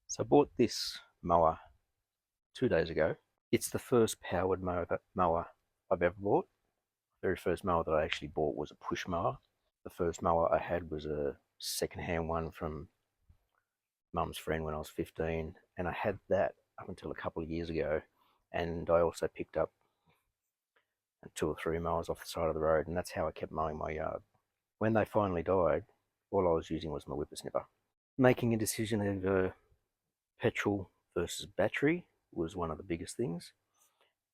So I bought this mower 2 days ago. It's the first powered mower I've ever bought. The very first mower that I actually bought was a push mower. The first mower I had was a second-hand one from mum's friend when I was 15, and I had that up until a couple of years ago. And I also picked up 2 or 3 mowers off the side of the road, and that's how I kept mowing my yard. When they finally died, all I was using was my whippersnipper. Making a decision of petrol versus battery was one of the biggest things,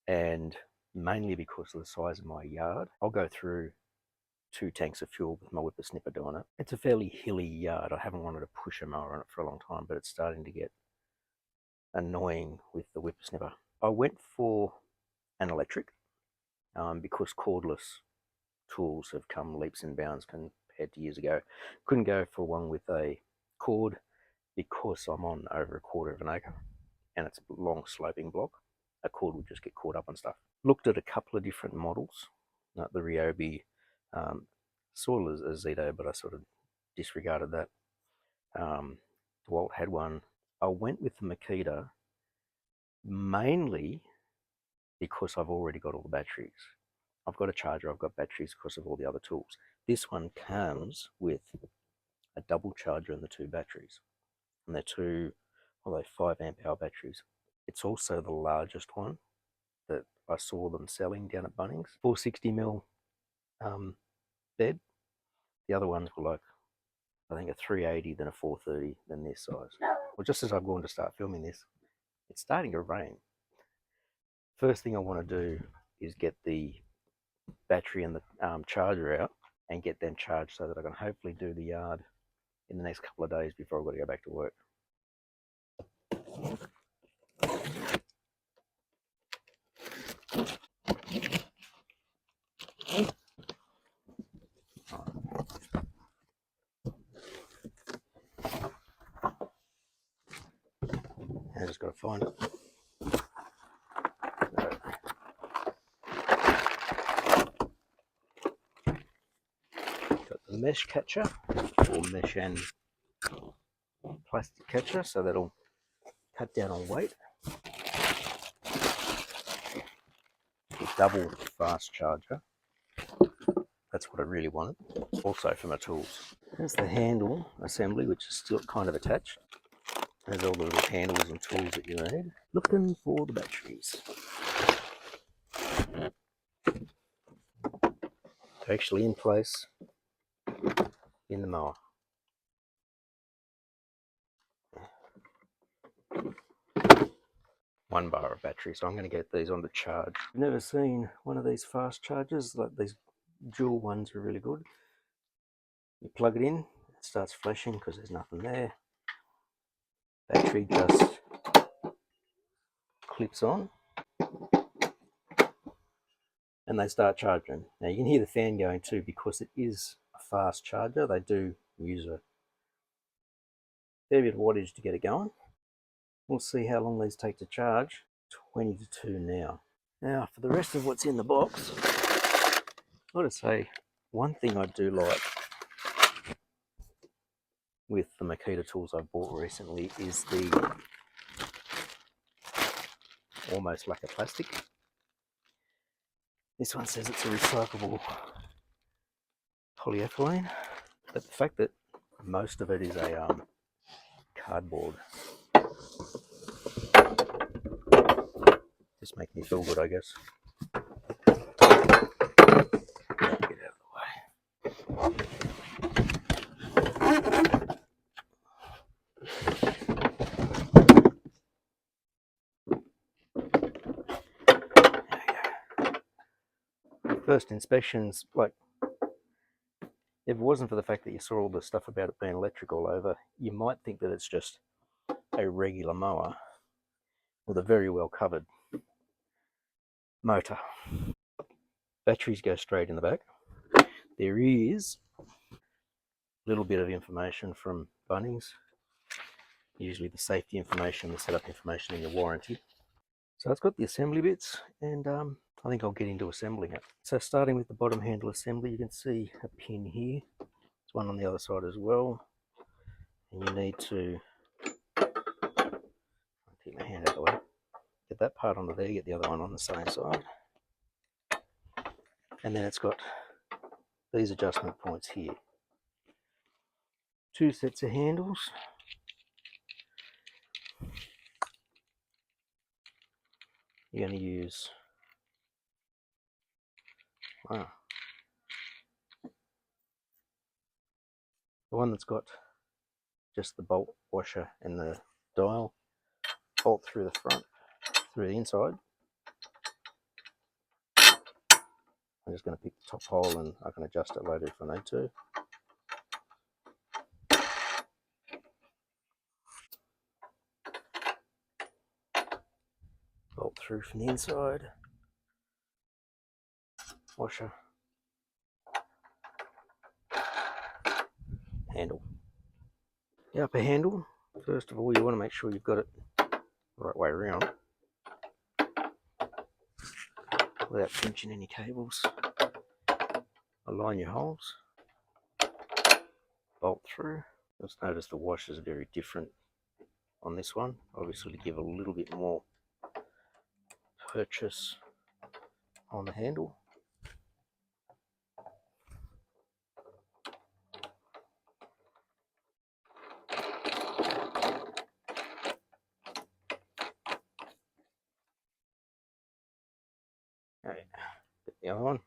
and mainly because of the size of my yard. I'll go through 2 tanks of fuel with my whippersnipper doing it. It's a fairly hilly yard. I haven't wanted to push a mower on it for a long time, but it's starting to get annoying with the whippersnipper. I went for an electric because cordless tools have come leaps and bounds compared to years ago. Couldn't go for one with a cord because I'm on over 1/4 of an acre and it's a long sloping block. A cord would just get caught up on stuff. Looked at a couple of different models, the Ryobi, sort of a Zito, but I sort of disregarded that. DeWalt had one. I went with the Makita mainly because I've already got all the batteries. I've got a charger, I've got batteries because of all the other tools. This one comes with a double charger and the 2 batteries. And they're 2, 5 amp hour batteries. It's also the largest one that I saw them selling down at Bunnings. 460mm bed. The other ones were like, I think a 380, then a 430, then this size. Well, just as I'm going to start filming this, it's starting to rain. First thing I want to do is get the battery and the charger out and get them charged so that I can hopefully do the yard in the next couple of days before I've got to go back to work. I just got to find it. Got the mesh catcher, or mesh and plastic catcher, so that'll cut down on weight. The double fast charger. That's what I really wanted. Also for my tools. There's the handle assembly, which is still kind of attached. There's all the little handles and tools that you need. Looking for the batteries. They're actually in place in the mower. One bar of battery, so I'm going to get these on the charge. I've never seen one of these fast chargers. Like these dual ones are really good. You plug it in, it starts flashing because there's nothing there. Battery just clips on and they start charging. Now you can hear the fan going too because it is a fast charger. They do use a fair bit of wattage to get it going. We'll see how long these take to charge. 20 to 2 now. Now for the rest of what's in the box, I've got to say one thing I do like with the Makita tools I've bought recently is the almost like a plastic. This one says it's a recyclable polyethylene, but the fact that most of it is a cardboard just makes me feel good, I guess. Get out of the way. First inspections, like, if it wasn't for the fact that you saw all the stuff about it being electric all over, you might think that it's just a regular mower with a very well covered motor. Batteries go straight in the back. There is a little bit of information from Bunnings, usually the safety information, the setup information, and your warranty. So it's got the assembly bits, and I think I'll get into assembling it. So starting with the bottom handle assembly, you can see a pin here. There's one on the other side as well. And you need to that part onto there, get the other one on the same side. And then it's got these adjustment points here. 2 sets of handles. You're going to use, wow, the one that's got just the bolt washer and the dial, bolt through the front, through the inside. I'm just going to pick the top hole and I can adjust it later if I need to. Bolt through from the inside. Washer. Handle. The upper handle, first of all you want to make sure you've got it the right way around without pinching any cables. Align your holes. Bolt through. Just notice the washers are very different on this one, obviously to give a little bit more purchase on the handle. Okay, get the other one.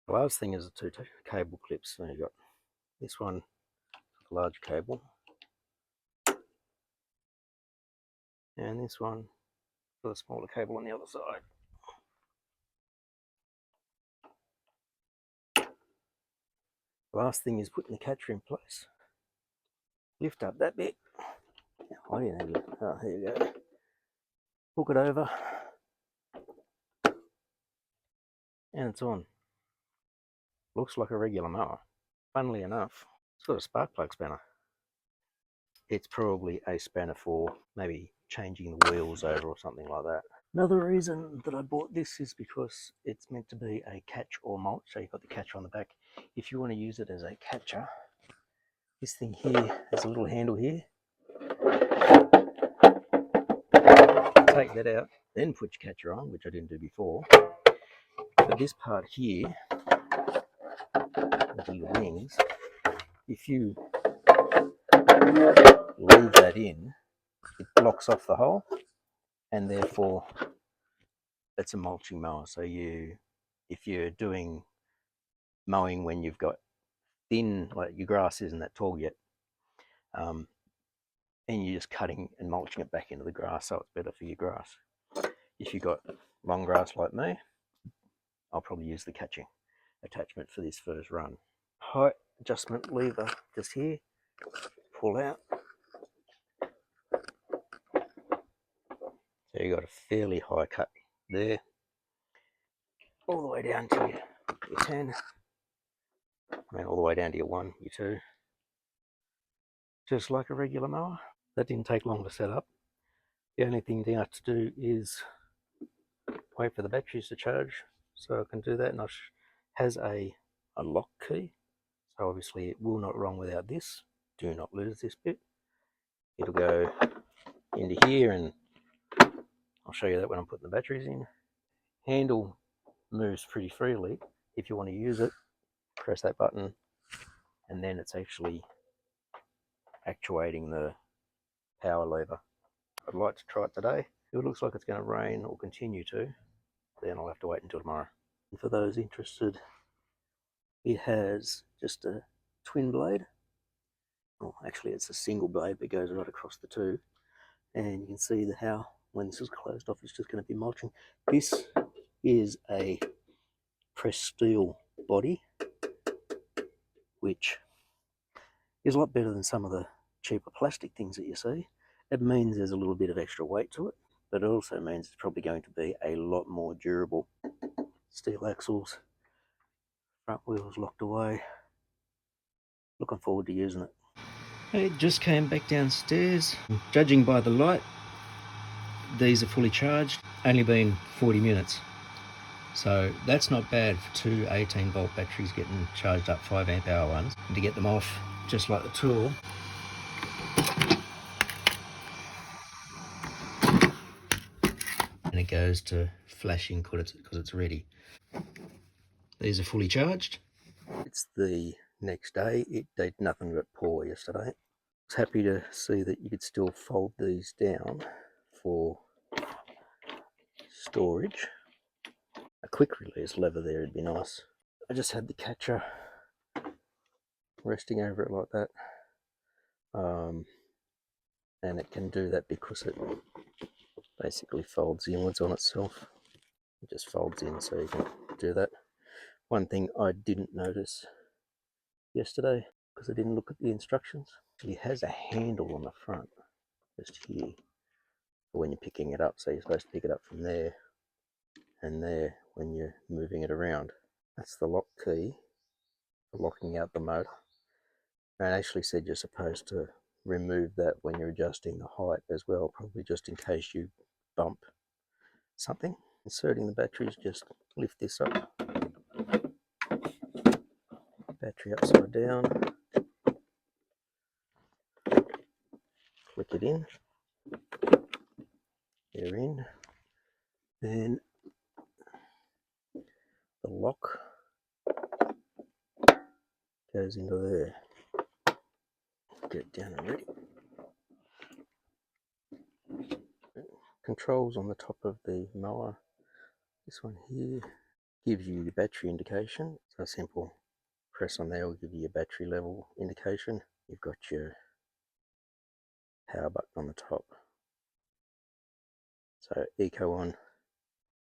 The last thing is the 2 cable clips. So you've got this one, the large cable, and this one for the smaller cable on the other side. The last thing is putting the catcher in place. Lift up that bit. Oh, yeah, oh, there you go. Hook it over, and it's on. Looks like a regular mower. Funnily enough, it's got a spark plug spanner. It's probably a spanner for maybe changing the wheels over or something like that. Another reason that I bought this is because it's meant to be a catch or mulch. So you've got the catcher on the back. If you want to use it as a catcher, this thing here has a little handle here. Take that out, then put your catcher on, which I didn't do before. But this part here, with the wings, if you leave that in, it blocks off the hole, and therefore it's a mulching mower. So if you're doing mowing when you've got thin, like your grass isn't that tall yet, and you're just cutting and mulching it back into the grass, so it's better for your grass. If you've got long grass like me, I'll probably use the catching attachment for this first run. Height adjustment lever just here, pull out. So you've got a fairly high cut there, all the way down to your 10, I mean all the way down to your 1, your 2, just like a regular mower. That didn't take long to set up. The only thing you have to do is wait for the batteries to charge, so I can do that. And it has a lock key, so obviously it will not run without this. Do not lose this bit. It'll go into here, and I'll show you that when I'm putting the batteries in. Handle moves pretty freely. If you want to use it, press that button, and then it's actually actuating the power lever. I'd like to try it today. If it looks like it's going to rain or continue to, then I'll have to wait until tomorrow. And for those interested, it has just a twin blade. Well, actually it's a single blade that goes right across the two. And you can see how when this is closed off, it's just going to be mulching. This is a pressed steel body, which is a lot better than some of the cheaper plastic things that you see. It means there's a little bit of extra weight to it, but it also means it's probably going to be a lot more durable. Steel axles, front wheels locked away. Looking forward to using it. It just came back downstairs. Judging by the light, these are fully charged, only been 40 minutes. So that's not bad for two 18 volt batteries getting charged up 5 amp hour ones. And to get them off, just like the tool, and it goes to flashing because it's ready. These are fully charged. It's the next day. It did nothing but pour yesterday. I was happy to see that you could still fold these down for storage. A quick release lever there would be nice. I just had the catcher resting over it like that. And it can do that because it basically folds inwards on itself. It just folds in, so you can do that. One thing I didn't notice yesterday, because I didn't look at the instructions, it has a handle on the front, just here, for when you're picking it up. So you're supposed to pick it up from there and there when you're moving it around. That's the lock key for locking out the motor. And it actually said you're supposed to remove that when you're adjusting the height as well, probably just in case you bump something. Inserting the batteries, just lift this up, battery upside down, click it in, they're in, then the lock goes into there. Get it down and ready. Controls on the top of the mower. This one here gives you the battery indication. So simple press on there will give you your battery level indication. You've got your power button on the top. So eco on,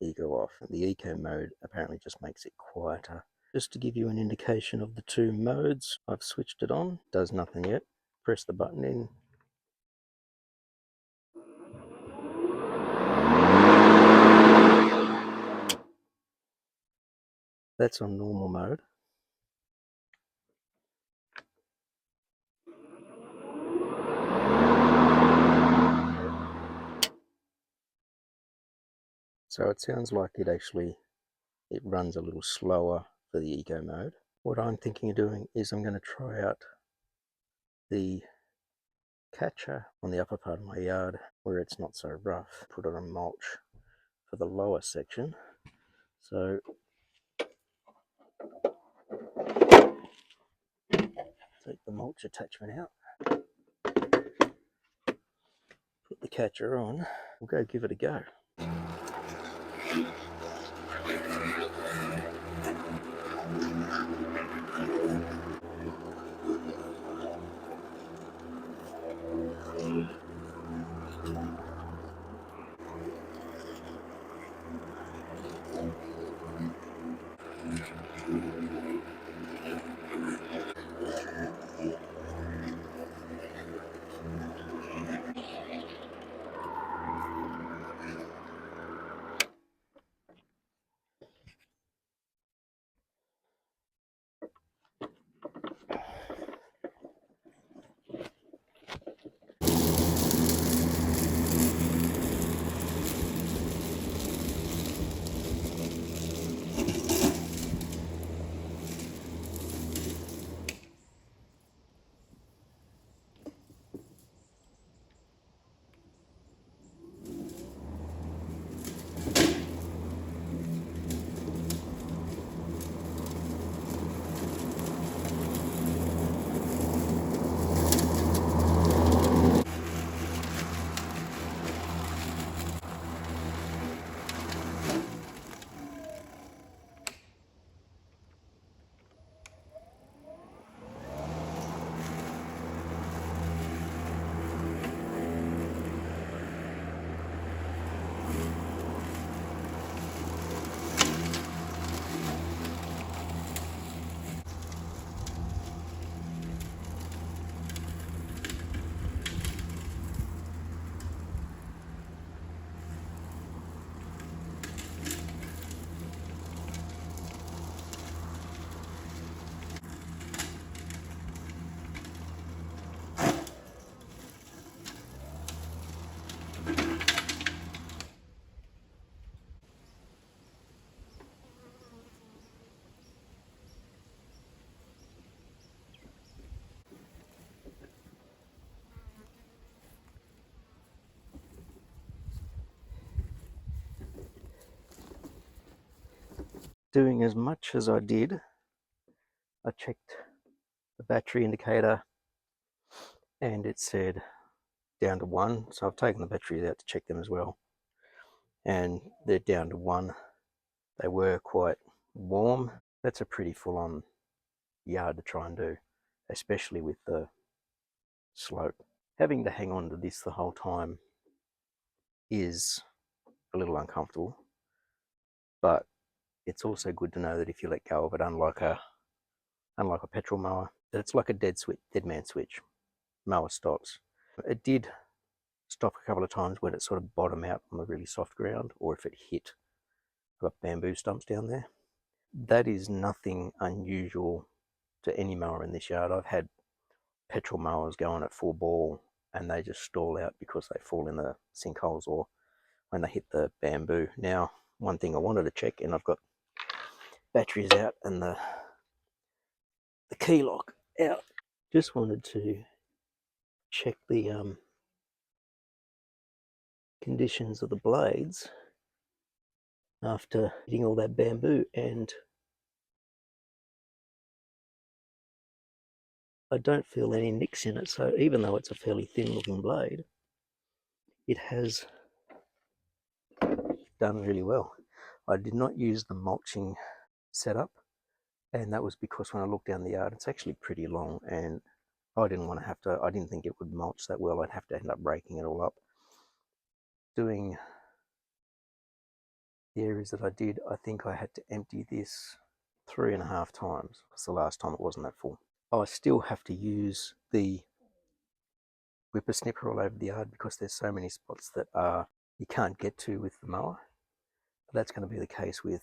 eco off. The eco mode apparently just makes it quieter. Just to give you an indication of the two modes, I've switched it on. Does nothing yet. Press the button in. That's on normal mode. So it sounds like it runs a little slower for the eco mode. What I'm thinking of doing is I'm going to try out the catcher on the upper part of my yard where it's not so rough. Put it on mulch for the lower section. So take the mulch attachment out, put the catcher on, we'll go give it a go. doing as much as I did, I checked the battery indicator and it said down to 1. So I've taken the batteries out to check them as well. And they're down to 1. They were quite warm. That's a pretty full-on yard to try and do, especially with the slope. Having to hang on to this the whole time is a little uncomfortable, but it's also good to know that if you let go of it, unlike a petrol mower, that it's like a dead man switch. Mower stops. It did stop a couple of times when it sort of bottomed out on the really soft ground, or if it hit. I've got bamboo stumps down there. That is nothing unusual to any mower in this yard. I've had petrol mowers going at full ball and they just stall out because they fall in the sinkholes or when they hit the bamboo. Now, one thing I wanted to check, and I've got batteries out and the key lock out. Just wanted to check the conditions of the blades after hitting all that bamboo, and I don't feel any nicks in it. So even though it's a fairly thin looking blade, it has done really well. I did not use the mulching setup, and that was because when I looked down the yard, it's actually pretty long, and I didn't think it would mulch that well. I'd have to end up breaking it all up. Doing the areas that I did, I think I had to empty this 3.5 times, because the last time it wasn't that full. I still have to use the whippersnipper all over the yard because there's so many spots that you can't get to with the mower. That's going to be the case with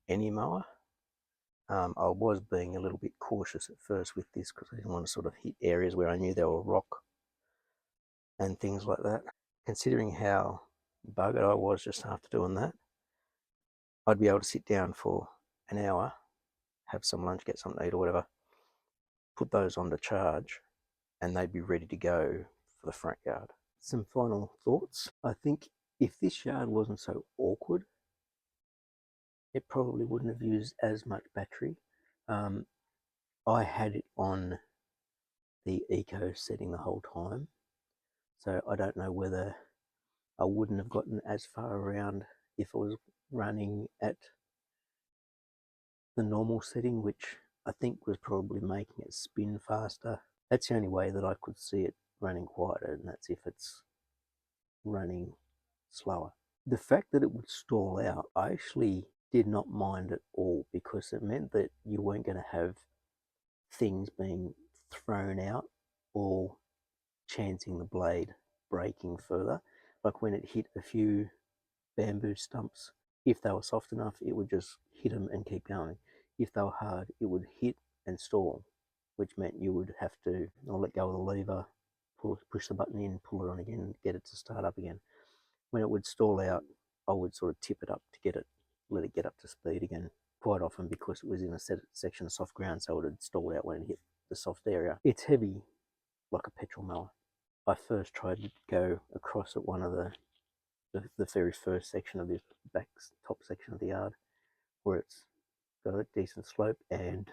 any mower. I was being a little bit cautious at first with this because I didn't want to sort of hit areas where I knew there were rock and things like that. Considering how buggered I was just after doing that, I'd be able to sit down for an hour, have some lunch, get something to eat or whatever, put those on to charge, and they'd be ready to go for the front yard. Some final thoughts. I think if this yard wasn't so awkward, it probably wouldn't have used as much battery. I had it on the eco setting the whole time, so I don't know whether I wouldn't have gotten as far around if I was running at the normal setting, which I think was probably making it spin faster. That's the only way that I could see it running quieter, and that's if it's running slower. The fact that it would stall out, I actually did not mind at all, because it meant that you weren't going to have things being thrown out or chancing the blade breaking further. Like when it hit a few bamboo stumps, if they were soft enough, it would just hit them and keep going. If they were hard, it would hit and stall, which meant you would have to let go of the lever, push the button in, pull it on again, and get it to start up again. When it would stall out, I would sort of tip it up to let it get up to speed again, quite often because it was in a section of soft ground, so it had stalled out when it hit the soft area. It's heavy like a petrol mower. I first tried to go across at one of the very first section of this top section of the yard, where it's got a decent slope, and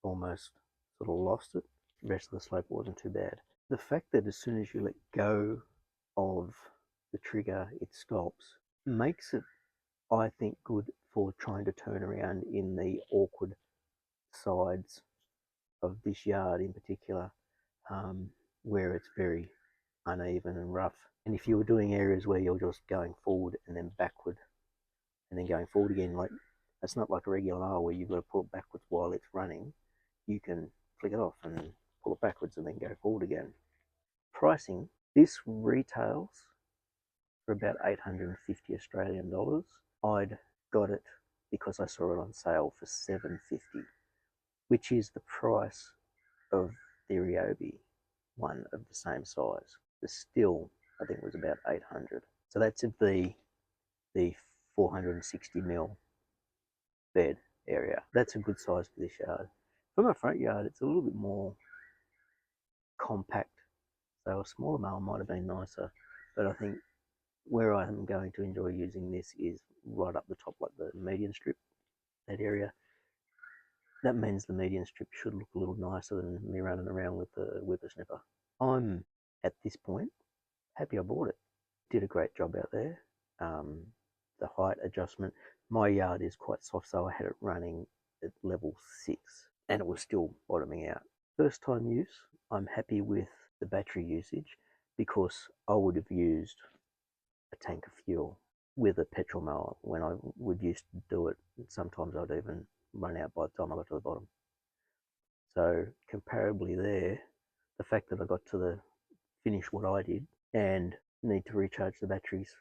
almost sort of lost it. The rest of the slope wasn't too bad. The fact that as soon as you let go of the trigger, it stops, makes it, I think, good for trying to turn around in the awkward sides of this yard in particular, where it's very uneven and rough. And if you were doing areas where you're just going forward and then backward and then going forward again, like it's not like a regular mower where you've got to pull it backwards while it's running. You can flick it off and pull it backwards and then go forward again. Pricing, this retails for about 850 Australian dollars. I'd got it because I saw it on sale for $750, which is the price of the Ryobi one of the same size. The still, I think, was about 800. So that's of the 460mm bed area. That's a good size for this yard. For my front yard, it's a little bit more compact, so a smaller mower might have been nicer, but I think where I'm going to enjoy using this is right up the top, like the median strip that area. That means the median strip should look a little nicer than me running around with the whippersnipper. I'm, at this point, happy I bought it. Did a great job out there. The height adjustment, my yard is quite soft, so I had it running at level 6 and it was still bottoming out. First time use, I'm happy with the battery usage because I would have used a tank of fuel with a petrol mower when I would used to do it. Sometimes I'd even run out by the time I got to the bottom. So comparably there, the fact that I got to finish what I did and need to recharge the batteries,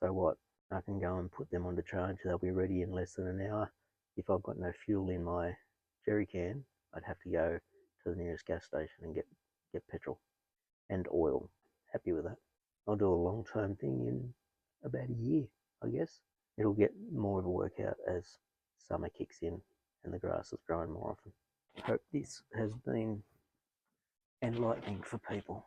so what? I can go and put them on the charge. They'll be ready in less than an hour. If I've got no fuel in my jerry can, I'd have to go to the nearest gas station and get petrol and oil. Happy with that. I'll do a long-term thing in about a year, I guess. It'll get more of a workout as summer kicks in and the grass is growing more often. Hope this has been enlightening for people.